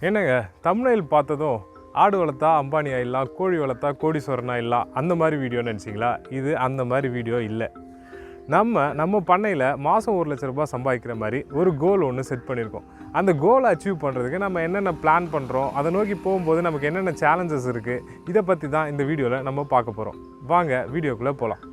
என்னங்க தம்ப்நெயில் பார்த்ததும் ஆடு வளர்த்தா அம்பானி ஆயிடலாம், கோழி வளர்த்தா கோடீஸ்வரன் ஆயிடலாம் அந்த மாதிரி வீடியோ நினச்சிங்களா? இது அந்த மாதிரி வீடியோ இல்லை. நம்ம பண்ணையில் மாதம் 1 லட்ச ரூபாய் சம்பாதிக்கிற மாதிரி ஒரு கோல் ஒன்று செட் பண்ணியிருக்கோம். அந்த கோலை அச்சீவ் பண்ணுறதுக்கு நம்ம என்னென்ன பிளான் பண்ணுறோம், அதை நோக்கி போகும்போது நமக்கு என்னென்ன சேலஞ்சஸ் இருக்குது, இதை பற்றி தான் இந்த வீடியோவில் நம்ம பார்க்க போகிறோம். வாங்க வீடியோக்குள்ளே போகலாம்.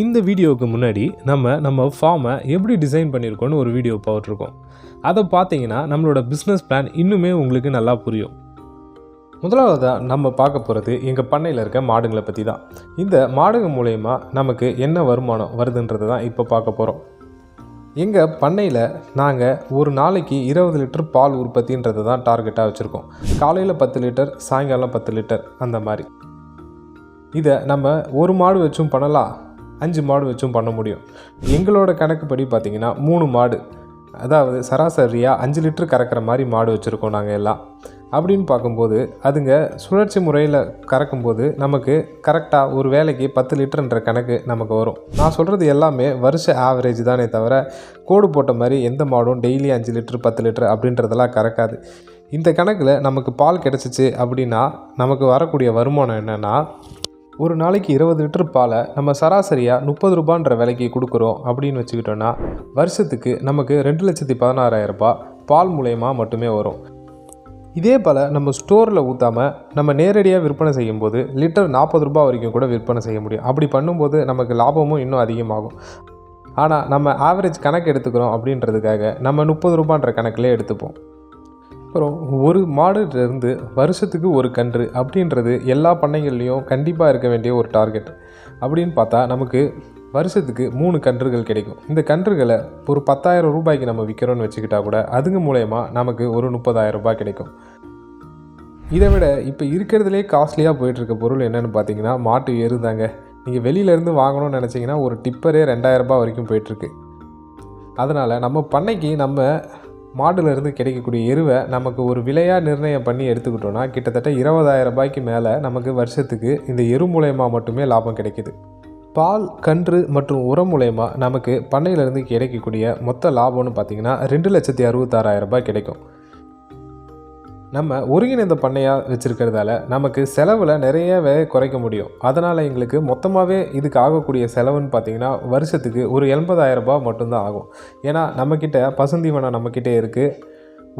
இந்த வீடியோவுக்கு முன்னாடி நம்ம ஃபார்மை எப்படி டிசைன் பண்ணியிருக்கோன்னு ஒரு வீடியோ போட்டிருக்கோம். அதை பார்த்தீங்கன்னா நம்மளோட பிஸ்னஸ் பிளான் இன்னுமே உங்களுக்கு நல்லா புரியும். முதலாவதாக நம்ம பார்க்க போகிறது எங்கள் பண்ணையில் இருக்க மாடுங்களை பற்றி தான். இந்த மாடுங்க மூலயமா நமக்கு என்ன வருமானம் வருதுன்றது தான் இப்போ பார்க்க போகிறோம். எங்கள் பண்ணையில் நாங்கள் ஒரு நாளைக்கு 20 லிட்டர் பால் உற்பத்தின்றது தான் டார்கெட்டாக வச்சுருக்கோம். காலையில் 10 லிட்டர், சாயங்காலம் 10 லிட்டர் அந்த மாதிரி. இதை நம்ம ஒரு மாடு வச்சும் பண்ணலாம், 5 மாடு வச்சும் பண்ண முடியும். எங்களோட கணக்குப்படி பார்த்திங்கன்னா 3 மாடு, அதாவது சராசரியாக 5 லிட்டர் கறக்கிற மாதிரி மாடு வச்சுருக்கோம் நாங்கள் எல்லாம். அப்படின்னு பார்க்கும்போது அதுங்க சுழற்சி முறையில் கறக்கும்போது நமக்கு கரெக்டாக ஒரு வேலைக்கு 10 லிட்டர்ன்ற கணக்கு நமக்கு வரும். நான் சொல்கிறது எல்லாமே வருஷ ஆவரேஜ் தானே தவிர கோடு போட்ட மாதிரி எந்த மாடும் டெய்லி 5 லிட்டர் 10 லிட்டர் அப்படின்றதெல்லாம் கறக்காது. இந்த கணக்கில் நமக்கு பால் கிடச்சிச்சு அப்படின்னா நமக்கு வரக்கூடிய வருமானம் என்னென்னா, ஒரு நாளைக்கு 20 லிட்டர் பாலை நம்ம சராசரியாக 30 ரூபான்ற விலைக்கு கொடுக்குறோம் அப்படின்னு வச்சுக்கிட்டோன்னா வருஷத்துக்கு நமக்கு 2,16,000 பால் மூலயமா மட்டுமே வரும். இதே போல் நம்ம ஸ்டோரில் ஊற்றாமல் நம்ம நேரடியாக விற்பனை செய்யும்போது லிட்டர் 40 ரூபா வரைக்கும் கூட விற்பனை செய்ய முடியும். அப்படி பண்ணும்போது நமக்கு லாபமும் இன்னும் அதிகமாகும். ஆனால் நம்ம ஆவரேஜ் கணக்கு எடுத்துக்கிறோம் அப்படின்றதுக்காக நம்ம 30 ரூபான்ற கணக்கிலே எடுத்துப்போம். அப்புறம் ஒரு மாடுலேருந்து வருஷத்துக்கு ஒரு கன்று அப்படின்றது எல்லா பண்ணைகள்லேயும் கண்டிப்பாக இருக்க வேண்டிய ஒரு டார்கெட். அப்படின்னு பார்த்தா நமக்கு வருஷத்துக்கு 3 கன்றுகள் கிடைக்கும். இந்த கன்றுகளை ஒரு 10,000 ரூபாய்க்கு நம்ம விற்கிறோன்னு வச்சுக்கிட்டா கூட அதுங்க மூலயமா நமக்கு ஒரு 30,000 ரூபாய் கிடைக்கும். இதை விட இப்போ இருக்கிறதுலே காஸ்ட்லியாக போயிட்டுருக்க பொருள் என்னென்னு பார்த்தீங்கன்னா மாட்டு எரு தாங்க. நீங்கள் வெளியிலேருந்து வாங்கணும்னு நினச்சிங்கன்னா ஒரு டிப்பரே 2,000 ரூபாய் வரைக்கும் போயிட்டுருக்கு. அதனால் நம்ம பண்ணைக்கு நம்ம மாடுலேருந்து கிடைக்கக்கூடிய எருவை நமக்கு ஒரு விலையாக நிர்ணயம் பண்ணி எடுத்துக்கிட்டோன்னா கிட்டத்தட்ட 20,000 ரூபாய்க்கு மேலே நமக்கு வருஷத்துக்கு இந்த எரு மூலயமா மட்டுமே லாபம் கிடைக்கிது. பால், கன்று மற்றும் உரம் மூலயமா நமக்கு பண்ணையிலேருந்து கிடைக்கக்கூடிய மொத்த லாபம்னு பார்த்திங்கன்னா 2,66,000 ரூபாய் கிடைக்கும். நம்ம ஒருங்கிணைந்த பண்ணையாக வச்சுருக்கிறதால நமக்கு செலவில் நிறையவே குறைக்க முடியும். அதனால் எங்களுக்கு மொத்தமாகவே இதுக்கு ஆகக்கூடிய செலவுன்னு பார்த்திங்கன்னா வருஷத்துக்கு ஒரு 80,000 ரூபாய் மட்டும்தான் ஆகும். ஏன்னா நம்மக்கிட்ட பசுந்தீவனம் நம்மக்கிட்டே இருக்குது.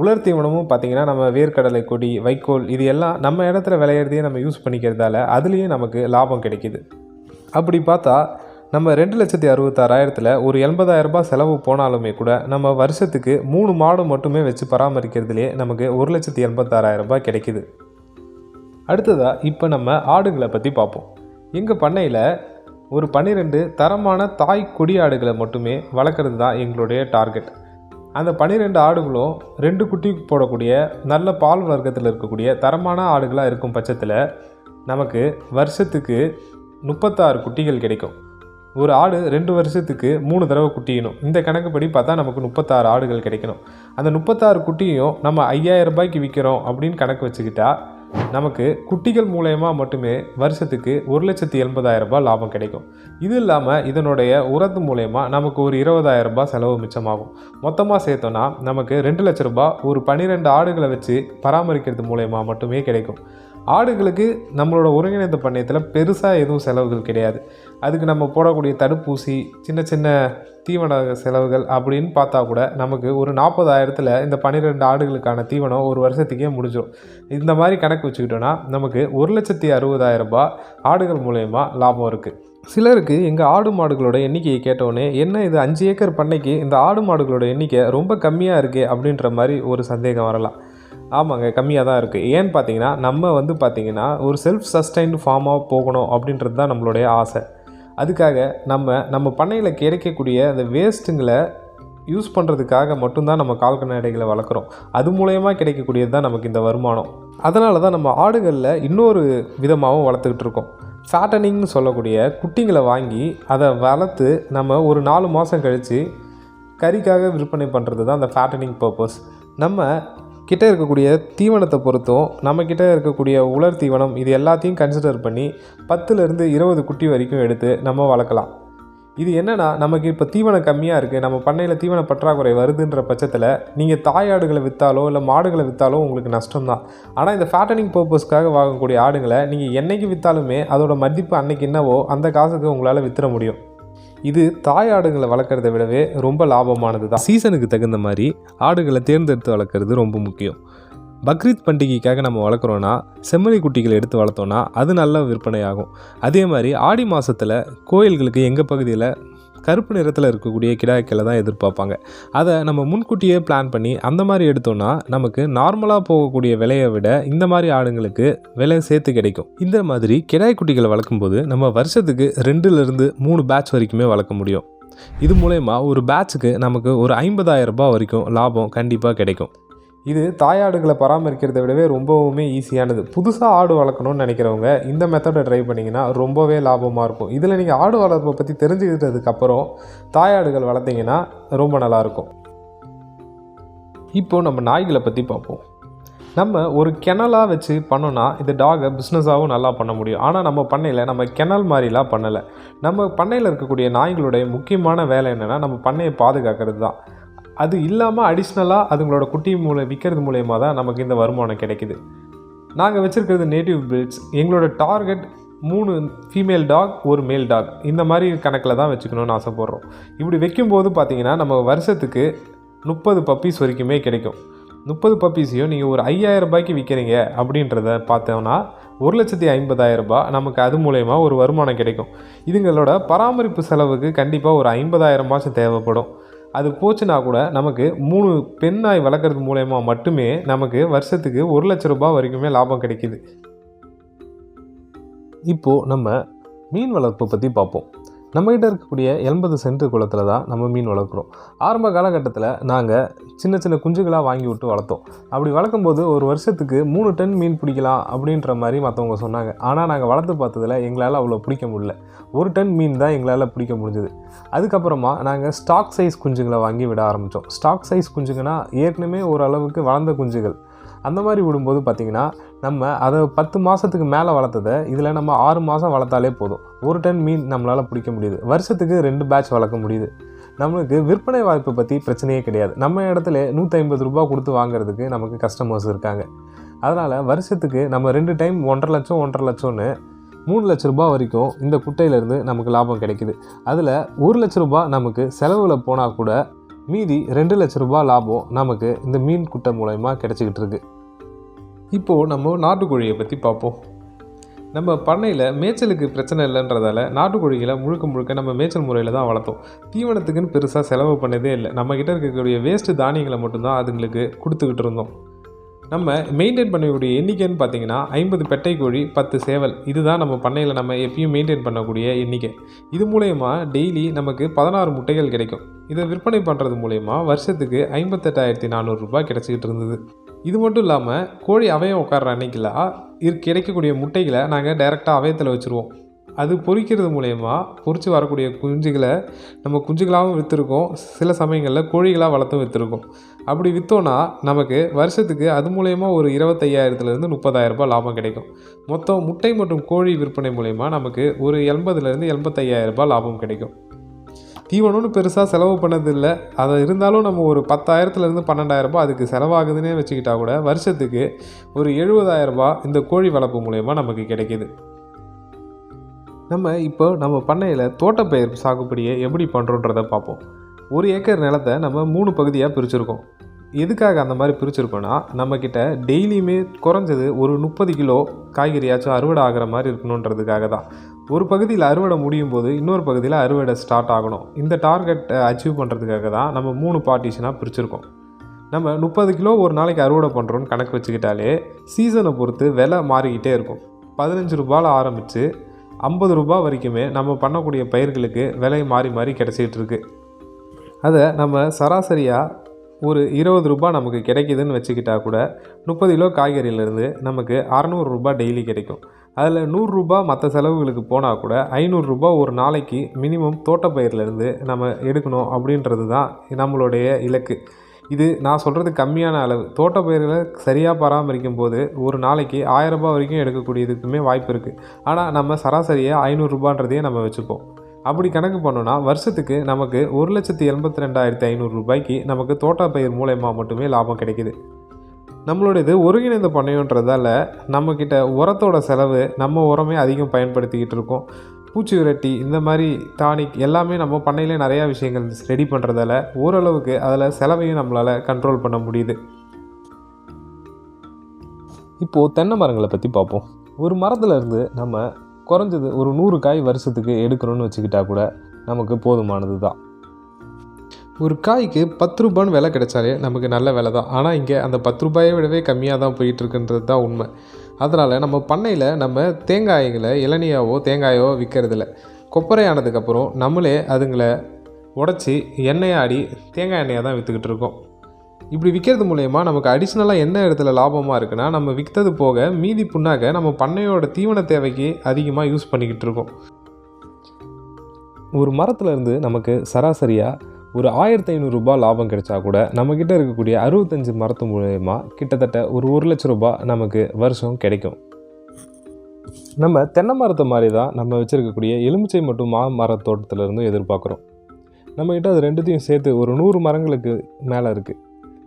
உலர் தீவனமும் பார்த்திங்கன்னா நம்ம வேர்க்கடலை கொடி, வைக்கோல் இது எல்லாம் நம்ம இடத்துல விளையிறதையே நம்ம யூஸ் பண்ணிக்கிறதால அதுலேயும் நமக்கு லாபம் கிடைக்கிது. அப்படி பார்த்தா நம்ம 2,66,000 ஒரு 80,000 ரூபாய் செலவு போனாலுமே கூட நம்ம வருஷத்துக்கு 3 மாடு மட்டுமே வச்சு பராமரிக்கிறதுலே நமக்கு 1,86,000 ரூபாய் கிடைக்கிது. அடுத்ததாக இப்போ நம்ம ஆடுகளை பற்றி பார்ப்போம். எங்கள் பண்ணையில் ஒரு 12 தரமான தாய் கொடி ஆடுகளை மட்டுமே வளர்க்குறது தான் எங்களுடைய டார்கெட். அந்த 12 ஆடுகளும் 2 குட்டி போடக்கூடிய நல்ல பால் வர்க்கத்தில் இருக்கக்கூடிய தரமான ஆடுகளாக இருக்கும் பட்சத்தில் நமக்கு வருஷத்துக்கு 36 குட்டிகள் கிடைக்கும். ஒரு ஆடு 2 வருஷத்துக்கு 3 தடவை குட்டியணும். இந்த கணக்குப்படி பார்த்தா நமக்கு 36 ஆடுகள் கிடைக்கணும். அந்த 36 குட்டியும் நம்ம 5,000 ரூபாய்க்கு விற்கிறோம் அப்படின்னு கணக்கு வச்சுக்கிட்டா நமக்கு குட்டிகள் மூலயமா மட்டுமே வருஷத்துக்கு 1,80,000 ரூபாய் லாபம் கிடைக்கும். இது இல்லாமல் இதனுடைய உரத்து மூலயமா நமக்கு ஒரு 20,000 ரூபாய் செலவு மிச்சமாகும். மொத்தமாக சேர்த்தோன்னா நமக்கு 2 லட்ச ரூபாய் ஒரு 12 ஆடுகளை வச்சு பராமரிக்கிறது மூலயமா மட்டுமே கிடைக்கும். ஆடுகளுக்கு நம்மளோட ஒருங்கிணைந்த பண்ணையத்தில் பெருசாக எதுவும் செலவுகள் கிடையாது. அதுக்கு நம்ம போடக்கூடிய தடுப்பூசி, சின்ன சின்ன தீவன செலவுகள் அப்படின்னு பார்த்தா கூட நமக்கு ஒரு 40,000ல் இந்த 12 ஆடுகளுக்கான தீவனம் ஒரு வருஷத்துக்கே முடிஞ்சிடும். இந்த மாதிரி கணக்கு வச்சுக்கிட்டோன்னா நமக்கு 1,60,000 ரூபாய் ஆடுகள் மூலயமா லாபம் இருக்குது. சிலருக்கு எங்கள் ஆடு மாடுகளோட எண்ணிக்கையை கேட்டோன்னே என்ன இது 5 ஏக்கர் பண்ணைக்கு இந்த ஆடு மாடுகளோட எண்ணிக்கை ரொம்ப கம்மியாக இருக்கே அப்படின்ற மாதிரி ஒரு சந்தேகம் வரலாம். ஆமாங்க, கம்மியாக தான் இருக்குது. ஏன்னு பார்த்தீங்கன்னா நம்ம பார்த்திங்கன்னா ஒரு செல்ஃப் சஸ்டைன்டு ஃபார்மாக போகணும் அப்படின்றது தான் நம்மளுடைய ஆசை. அதுக்காக நம்ம பண்ணையில் கிடைக்கக்கூடிய அந்த வேஸ்ட்டுங்களை யூஸ் பண்ணுறதுக்காக மட்டும்தான் நம்ம கால்நடைகளை வளர்க்குறோம். அது மூலயமா கிடைக்கக்கூடியது தான் நமக்கு இந்த வருமானம். அதனால தான் நம்ம ஆடுகளில் இன்னொரு விதமாகவும் வளர்த்துக்கிட்டு இருக்கோம். ஃபேட்டனிங்னு சொல்லக்கூடிய குட்டிங்களை வாங்கி அதை வளர்த்து நம்ம ஒரு 4 மாதம் கழித்து கறிக்காக விற்பனை பண்ணுறது தான் அந்த ஃபேட்டனிங் பர்பஸ். நம்ம கிட்ட இருக்கக்கூடிய தீவனத்தை பொறுத்தும் நம்மக்கிட்ட இருக்கக்கூடிய உலர் தீவனம் இது எல்லாத்தையும் கன்சிடர் பண்ணி 10லேருந்து 20 குட்டி வரைக்கும் எடுத்து நம்ம வளர்க்கலாம். இது என்னென்னா, நமக்கு இப்போ தீவனம் கம்மியாக இருக்குது, நம்ம பண்ணையில் தீவன பற்றாக்குறை வருதுன்ற பட்சத்தில் நீங்கள் தாயாடுகளை விற்றாலோ இல்லை மாடுகளை விற்றாலோ உங்களுக்கு நஷ்டம்தான். ஆனால் இந்த ஃபேட்டனிங் பர்பஸ்க்காக வாங்கக்கூடிய ஆடுகளை நீங்கள் என்றைக்கு விற்றாலுமே அதோட மதிப்பு அன்னைக்கு என்னவோ அந்த காசுக்கு உங்களால் விற்றுற முடியும். இது தாய் ஆடுகளை வளர்க்குறத விடவே ரொம்ப லாபமானது தான். சீசனுக்கு தகுந்த மாதிரி ஆடுகளை தேர்ந்தெடுத்து வளர்க்குறது ரொம்ப முக்கியம். பக்ரீத் பண்டிகைக்காக நம்ம வளர்க்குறோன்னா செம்மறி குட்டிகள் எடுத்து வளர்த்தோன்னா அது நல்ல விற்பனை ஆகும். அதே மாதிரி ஆடி மாதத்தில் கோயில்களுக்கு எங்கள் பகுதியில் கருப்பு நிறத்தில் இருக்கக்கூடிய கிடாய்க்களை தான் எதிர்பார்ப்பாங்க. அதை நம்ம முன்கூட்டியே பிளான் பண்ணி அந்த மாதிரி எடுத்தோன்னா நமக்கு நார்மலாக போகக்கூடிய விலையை விட இந்த மாதிரி ஆடுங்களுக்கு விலை சேர்த்து கிடைக்கும். இந்த மாதிரி கிடாய் குட்டிகளை வளர்க்கும்போது நம்ம வருஷத்துக்கு 2லேருந்து 3 பேட்ச் வரைக்குமே வளர்க்க முடியும். இது மூலயமா ஒரு பேட்சுக்கு நமக்கு ஒரு 50,000 ரூபாய் வரைக்கும் லாபம் கண்டிப்பாக கிடைக்கும். இது தாயாடுகளை பராமரிக்கிறத விடவே ரொம்பவுமே ஈஸியானது. புதுசாக ஆடு வளர்க்கணும்னு நினைக்கிறவங்க இந்த மெத்தடை ட்ரை பண்ணிங்கன்னா ரொம்பவே லாபமாக இருக்கும். இதில் நீங்கள் ஆடு வளர்ப்பை பற்றி தெரிஞ்சுக்கிட்டதுக்கப்புறம் தாயாடுகள் வளர்த்திங்கன்னா ரொம்ப நல்லாயிருக்கும். இப்போது நம்ம நாய்களை பற்றி பார்ப்போம். நம்ம ஒரு கிணலாக வச்சு பண்ணோன்னா இந்த டாகை பிஸ்னஸாகவும் நல்லா பண்ண முடியும். ஆனால் நம்ம பண்ணையில் நம்ம கிணல் மாதிரிலாம் பண்ணலை. நம்ம பண்ணையில் இருக்கக்கூடிய நாய்களுடைய முக்கியமான வேலை என்னென்னா நம்ம பண்ணையை பாதுகாக்கிறது தான். அது இல்லாமல் அடிஷ்னலாக அதுங்களோட குட்டி விற்கிறது மூலயமா தான் நமக்கு இந்த வருமானம் கிடைக்குது. நாங்கள் வச்சுருக்கிறது நேட்டிவ் பிரீட்ஸ். எங்களோட டார்கெட் 3 ஃபீமேல் டாக், 1 மேல் டாக், இந்த மாதிரி கணக்கில் தான் வச்சுக்கணும்னு ஆசைப்படுறோம். இப்படி வைக்கும்போது பார்த்திங்கன்னா நம்ம வருஷத்துக்கு 30 பப்பீஸ் வரைக்குமே கிடைக்கும். 30 பப்பீஸையும் நீங்கள் ஒரு 5,000 ரூபாய்க்கு விற்கிறீங்க அப்படின்றத பார்த்தோன்னா 1,50,000 ரூபாய் நமக்கு அது மூலயமா ஒரு வருமானம் கிடைக்கும். இதுங்களோட பராமரிப்பு செலவுக்கு கண்டிப்பாக ஒரு 50,000 தேவைப்படும். அது போச்சுன்னா கூட நமக்கு 3 பெண் நாய் வளர்க்குறது மூலயமா மட்டுமே நமக்கு வருஷத்துக்கு 1,00,000 ரூபாய் வரைக்குமே லாபம் கிடைக்கிது. இப்போது நம்ம மீன் வளர்ப்பை பற்றி பார்ப்போம். நம்மகிட்ட இருக்கக்கூடிய 80 சென்ட் குளத்தில் தான் நம்ம மீன் வளர்க்குறோம். ஆரம்ப காலகட்டத்தில் நாங்கள் சின்ன சின்ன குஞ்சுகளாக வாங்கி விட்டு வளர்த்தோம். அப்படி வளர்க்கும்போது ஒரு வருஷத்துக்கு 3 டன் மீன் பிடிக்கலாம் அப்படின்ற மாதிரி மற்றவங்க சொன்னாங்க. ஆனால் நாங்கள் வளர்த்து பார்த்ததில் எங்களால் அவ்வளோ பிடிக்க முடியல. 1 டன் மீன் தான் எங்களால் பிடிக்க முடிஞ்சுது. அதுக்கப்புறமா நாங்கள் ஸ்டாக் சைஸ் குஞ்சுகளை வாங்கி விட ஆரம்பித்தோம். ஸ்டாக் சைஸ் குஞ்சுங்கன்னா ஏற்கனவே ஓரளவுக்கு வளர்ந்த குஞ்சுகள். அந்த மாதிரி விடும்போது பார்த்திங்கன்னா நம்ம அதை 10 மாதத்துக்கு மேலே வளர்த்ததை இதில் நம்ம 6 மாதம் வளர்த்தாலே போதும். 1 டன் மீன் நம்மளால் பிடிக்க முடியுது. வருஷத்துக்கு 2 பேட்ச் வளர்க்க முடியுது. நம்மளுக்கு விற்பனை வாய்ப்பை பற்றி பிரச்சனையே கிடையாது. நம்ம இடத்துல 150 ரூபாய் கொடுத்து வாங்குறதுக்கு நமக்கு கஸ்டமர்ஸ் இருக்காங்க. அதனால் வருஷத்துக்கு நம்ம 2 டைம் 1,50,000 1,50,000ன்னு 3,00,000 ரூபாய் வரைக்கும் இந்த குட்டையிலேருந்து நமக்கு லாபம் கிடைக்குது. அதில் 1,00,000 ரூபாய் நமக்கு செலவில் போனால் கூட மீதி 2,00,000 ரூபாய் லாபம் நமக்கு இந்த மீன் குட்டை மூலயமா கிடச்சிக்கிட்டு இருக்குது. இப்போது நம்ம நாட்டுக்கோழியை பற்றி பார்ப்போம். நம்ம பண்ணையில் மேய்ச்சலுக்கு பிரச்சனை இல்லைன்றதால நாட்டுக்கோழிகளை முழுக்க நம்ம மேய்ச்சல் முறையில் தான் வளர்த்தோம். தீவனத்துக்குன்னு பெருசாக செலவு பண்ணதே இல்லை. நம்மக்கிட்ட இருக்கக்கூடிய வேஸ்ட்டு தானியங்களை மட்டும்தான் அதுங்களுக்கு கொடுத்துக்கிட்டு இருந்தோம். நம்ம மெயின்டைன் பண்ணக்கூடிய எண்ணிக்கைன்னு பார்த்திங்கன்னா 50 பெட்டை கோழி, 10 சேவல். இதுதான் நம்ம பண்ணையில் நம்ம எப்பயும் மெயின்டைன் பண்ணக்கூடிய எண்ணிக்கை. இது மூலயமா டெய்லி நமக்கு 16 முட்டைகள் கிடைக்கும். இதை விற்பனை பண்ணுறது மூலயமா வருஷத்துக்கு 58,400 ரூபாய் கிடச்சிக்கிட்டு இருந்தது. இது மட்டும் இல்லாமல் கோழி அவயம் உட்கார்ற அன்னைக்கெல்லாம் கிடைக்கக்கூடிய முட்டைகளை நாங்கள் டைரெக்டாக அவயத்தில் வச்சுருவோம். அது பொரிக்கிறது மூலயமா பொரித்து வரக்கூடிய குஞ்சுகளை நம்ம குஞ்சுகளாகவும் விற்றுருக்கோம். சில சமயங்களில் கோழிகளாக வளர்த்தும் விற்றுருக்கோம். அப்படி விற்றோன்னா நமக்கு வருஷத்துக்கு அது மூலயமா ஒரு 25,000லேருந்து 30,000 ரூபாய் லாபம் கிடைக்கும். மொத்தம் முட்டை மற்றும் கோழி விற்பனை மூலயமா நமக்கு ஒரு 80,000லேருந்து 85,000 ரூபாய் லாபம் கிடைக்கும். தீவனம்னு பெருசாக செலவு பண்ணதில்லை. அதை இருந்தாலும் நம்ம ஒரு 10,000லேருந்து 12,000 ரூபாய் அதுக்கு செலவாகுதுன்னே வச்சுக்கிட்டா கூட வருஷத்துக்கு ஒரு 70,000 ரூபாய் இந்த கோழி வளர்ப்பு மூலயமா நமக்கு கிடைக்கிது. நம்ம பண்ணையில் தோட்டப்பயிர் சாகுபடியை எப்படி பண்ணுறோன்றதை பார்ப்போம். 1 ஏக்கர் நிலத்தை நம்ம 3 பகுதியாக பிரிச்சுருக்கோம். எதுக்காக அந்த மாதிரி பிரிச்சுருக்கோன்னா நம்மக்கிட்ட டெய்லியுமே குறைஞ்சது ஒரு 30 கிலோ காய்கறியாச்சும் அறுவடை ஆகிற மாதிரி இருக்கணுன்றதுக்காக தான். ஒரு பகுதியில் அறுவடை முடியும் போது இன்னொரு பகுதியில் அறுவடை ஸ்டார்ட் ஆகணும். இந்த டார்கெட்டை அச்சீவ் பண்ணுறதுக்காக தான் நம்ம 3 பார்ட்டிஷனாக பிரிச்சுருக்கோம். நம்ம 30 கிலோ ஒரு நாளைக்கு அறுவடை பண்ணுறோன்னு கணக்கு வச்சுக்கிட்டாலே சீசனை பொறுத்து விலை மாறிக்கிட்டே இருக்கும். 15 ரூபாயில் ஆரம்பித்து 50 ரூபாய் வரைக்குமே நம்ம பண்ணக்கூடிய பயிர்களுக்கு விலை மாறி கிடச்சிக்கிட்டு இருக்குது. அதை நம்ம சராசரியாக ஒரு 20 ரூபாய் நமக்கு கிடைக்கிதுன்னு வச்சுக்கிட்டா கூட 30 கிலோ காய்கறியிலேருந்து நமக்கு 600 ரூபாய் டெய்லி கிடைக்கும். அதில் 100 ரூபாய் மற்ற செலவுகளுக்கு போனால் கூட 500 ரூபாய் ஒரு நாளைக்கு மினிமம் தோட்டப்பயிர்லேருந்து நம்ம எடுக்கணும் அப்படின்றது தான் நம்மளுடைய இலக்கு. இது நான் சொல்கிறது கம்மியான அளவு. தோட்டப்பயிர்களை சரியாக பராமரிக்கும் போது ஒரு நாளைக்கு ரூ. 1000 வரைக்கும் எடுக்கக்கூடியதுக்குமே வாய்ப்பு இருக்குது. ஆனால் நம்ம சராசரியாக ரூ. 500 நம்ம வச்சுப்போம். அப்படி கணக்கு பண்ணோன்னா வருஷத்துக்கு நமக்கு 1,82,500 நமக்கு தோட்டப்பயிர் மூலயமா மட்டுமே லாபம் கிடைக்கிது. நம்மளோட இது ஒருங்கிணைந்த பண்ணையன்றதால நம்மக்கிட்ட உரத்தோட செலவு நம்ம உரமே அதிகம் பயன்படுத்திக்கிட்டு இருக்கோம். பூச்சி விரட்டி இந்த மாதிரி டானிக் எல்லாமே நம்ம பண்ணையிலே நிறையா விஷயங்கள் ரெடி பண்ணுறதால ஓரளவுக்கு அதில் செலவையும் நம்மளால் கண்ட்ரோல் பண்ண முடியுது. இப்போது தென்னை மரங்களை பற்றி பார்ப்போம். ஒரு மரத்துலேருந்து நம்ம குறைஞ்சது ஒரு 100 காய் வருஷத்துக்கு எடுக்கணும்னு வச்சுக்கிட்டா கூட நமக்கு போதுமானது தான். ஒரு காய்க்கு ரூ. 10 விலை கிடைச்சாலே நமக்கு நல்ல விலை தான். ஆனால் இங்கே அந்த ரூ. 10 விடவே கம்மியாக தான் போயிட்டுருக்குன்றது தான் உண்மை. அதனால் நம்ம பண்ணையில் நம்ம தேங்காய்களை இளநியாவோ தேங்காயோ விற்கிறதில்ல. கொப்பரை ஆனதுக்கப்புறம் நம்மளே அதுங்களை உடச்சி எண்ணெயாடி தேங்காய் எண்ணெயாக தான் விற்றுக்கிட்டு இருக்கோம். இப்படி விற்கிறது மூலயமா நமக்கு அடிஷ்னலாக என்ன இடத்துல லாபமாக இருக்குன்னா, நம்ம விற்றது போக மீதி புண்ணாக நம்ம பண்ணையோட தீவன தேவைக்கு அதிகமாக யூஸ் பண்ணிக்கிட்டு இருக்கோம். ஒரு மரத்துலேருந்து நமக்கு சராசரியாக ஒரு ரூ. 1,500 லாபம் கிடைச்சா கூட நம்மக்கிட்ட இருக்கக்கூடிய 65 மரத்து மூலயமா கிட்டத்தட்ட ஒரு ரூ. 1,00,000 நமக்கு வருஷம் கிடைக்கும். நம்ம தென்னை மரத்தை மாதிரி தான் நம்ம வச்சுருக்கக்கூடிய எலுமிச்சை மற்றும் மர தோட்டத்திலேருந்தும் எதிர்பார்க்குறோம். நம்மக்கிட்ட அது ரெண்டுத்தையும் சேர்த்து ஒரு 100 மரங்களுக்கு மேலே இருக்குது.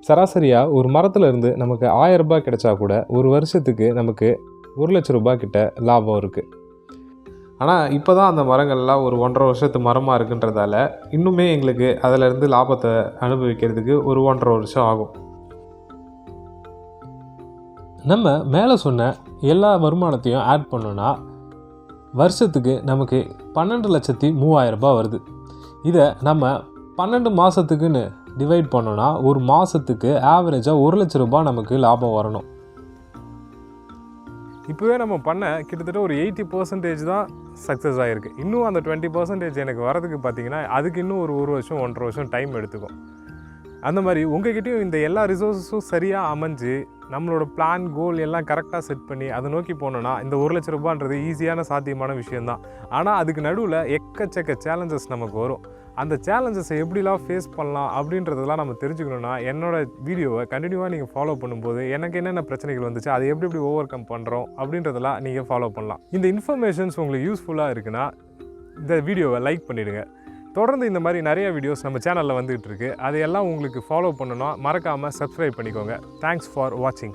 சராசரியாக ஒரு மரத்துலேருந்து நமக்கு ரூ. 1,000 கிடைச்சா கூட ஒரு வருஷத்துக்கு நமக்கு ரூ. 1,00,000 கிட்ட லாபம் இருக்குது. ஆனால் இப்போ தான் அந்த மரங்கள்லாம் ஒரு 1.5 வருஷத்து மரமாக இருக்குன்றதால இன்னுமே எங்களுக்கு அதிலேருந்து லாபத்தை அனுபவிக்கிறதுக்கு ஒரு 1.5 வருஷம் ஆகும். நம்ம மேலே சொன்ன எல்லா வருமானத்தையும் ஆட் பண்ணோன்னா வருஷத்துக்கு நமக்கு 12,03,000 வருது. இதை நம்ம 12 மாதத்துக்குன்னு டிவைட் பண்ணோன்னா ஒரு மாதத்துக்கு ஆவரேஜாக ரூ. 1,00,000 நமக்கு லாபம் வரணும். இப்போவே நம்ம பண்ண கிட்டத்தட்ட ஒரு 80% தான் சக்ஸஸ் ஆகிருக்கு. இன்னும் அந்த 20% எனக்கு வரதுக்கு பார்த்திங்கன்னா அதுக்கு இன்னும் ஒரு வருஷம் 1.5 வருஷம் டைம் எடுத்துக்கும். அந்த மாதிரி உங்கள்கிட்டையும் இந்த எல்லா ரிசோர்ஸஸும் சரியாக அமைஞ்சு நம்மளோட பிளான் கோல் எல்லாம் கரெக்டாக செட் பண்ணி அதை நோக்கி போனோன்னா இந்த ரூ. 1,00,000 ஈஸியான சாத்தியமான விஷயந்தான். ஆனால் அதுக்கு நடுவில் எக்கச்சக்க சேலஞ்சஸ் நமக்கு வரும். அந்த சேலஞ்சஸை எப்படிலாம் ஃபேஸ் பண்ணலாம் அப்படின்றதெல்லாம் நம்ம தெரிஞ்சுக்கணுன்னா என்னோடய வீடியோவை கண்டினியூவாக நீங்கள் ஃபாலோ பண்ணும்போது எனக்கு என்னென்ன பிரச்சனைகள் வந்துச்சு அதை எப்படி ஓவர் கம் பண்ணுறோம் அப்படின்றதெல்லாம் நீங்கள் ஃபாலோ பண்ணலாம். இந்த இன்ஃபர்மேஷன்ஸ் உங்களுக்கு யூஸ்ஃபுல்லாக இருக்குன்னா இந்த வீடியோவை லைக் பண்ணிவிடுங்க. தொடர்ந்து இந்த மாதிரி நிறைய வீடியோஸ் நம்ம சேனலில் வந்துகிட்டு இருக்குது. அதையெல்லாம் உங்களுக்கு ஃபாலோ பண்ணணும்னா மறக்காமல் சப்ஸ்கிரைப் பண்ணிக்கோங்க. தேங்க்ஸ் ஃபார் வாட்சிங்.